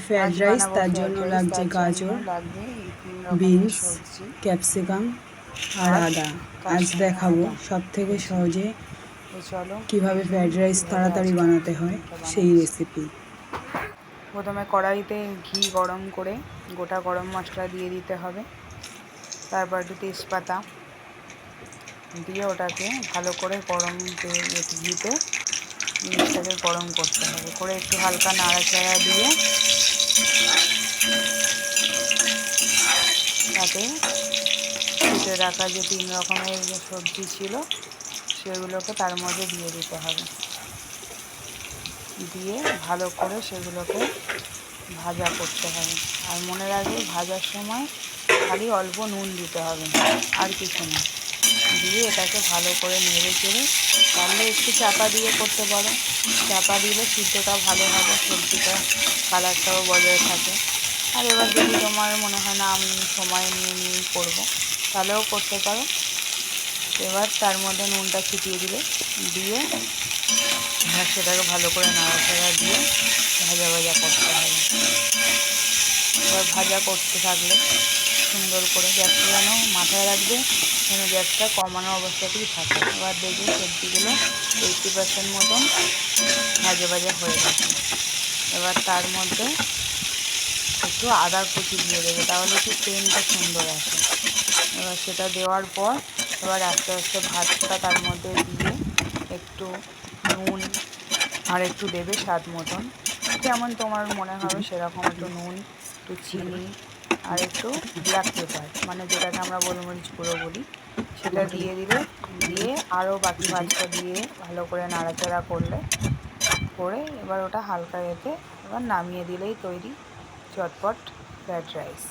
Fried আজ rice, বানাবো তার ফ্রাইড জন্য রাইস। লাগছে তার জন্য গাজর, লাগবে এই 3 রকমের বিনস, সবজি ক্যাপসিকাম আর আর আদা। আজ কাশ্মীরি দেখাবো আদা সবথেকে কুচি। সহজে তো চলো কিভাবে দেখে ফ্রাইড নিই রাইস কীভাবে তাড়াতাড়ি আজকে আমি বানাতে হয় চিকেনটা সেই বানাচ্ছি। রেসিপি। প্রথমে কড়াইতে ঘি গরম করে গোটা গরম মশলা দিয়ে দিতে হবে, তারপর একটু তেজপাতা দিয়ে ওটাকে ভালো করে ঘিতে জিনিসটাকে গরম করতে হবে, করে একটু হালকা নাড়াচাড়া দিয়ে তাতে কেটে রাখা যে 3 রকমের যে সবজি ছিল সেগুলোকে তার মধ্যে দিয়ে দিতে হবে, দিয়ে ভালো করে সেগুলোকে ভাজা করতে হবে। আর মনে রাখবে ভাজার সময় খালি অল্প নুন দিতে হবে, আর কিছু না। দিয়ে এটাকে ভালো করে নেড়ে চেড়ে, পারলে একটু চাপা দিয়ে করতে পারো, চাপা দিলে সিদ্ধটা ভালো হবে, সবজিটা কালারটাও বজায় থাকে। আর এবার যদি তোমার মনে হয় না আমি সময় নিয়েই করবো, তাহলেও করতে পারো। এবার তার মধ্যে নুনটা ছিটিয়ে দিয়ে সেটাকে ভালো করে নাড়াচাড়া দিয়ে ভাজা ভাজা করতে হবে। এবার ভাজা করতে থাকলে সুন্দর করে গ্যাসটা যেন মাথায় রাখবে, যেন গ্যাসটা কমানো অবস্থাতেই থাকে। এবার দেখবে সবজিগুলো 80% মতন ভাজা ভাজা হয়ে গেছে। এবার তার মধ্যে একটু আদা কুচি দিয়ে দেবে, তাহলে একটু সেন্টটা সুন্দর আসে। এবার সেটা দেওয়ার পর এবার আস্তে আস্তে ভাতটা তার মধ্যে দিয়ে একটু নুন আর একটু দেবে স্বাদ মতন, যেমন তোমার মনে হবে সেরকম একটু নুন, একটু চিনি আর একটু ব্ল্যাক পেপার, মানে যেটাকে আমরা গোলমরিচ গুঁড়ো বলি, সেটা দিয়ে দিলে, দিয়ে আরও বাকি ভাতটা দিয়ে ভালো করে নাড়াচাড়া করে এবার ওটা হালকা এবার নামিয়ে দিলেই তৈরি চটপট ফ্রাইড রাইস।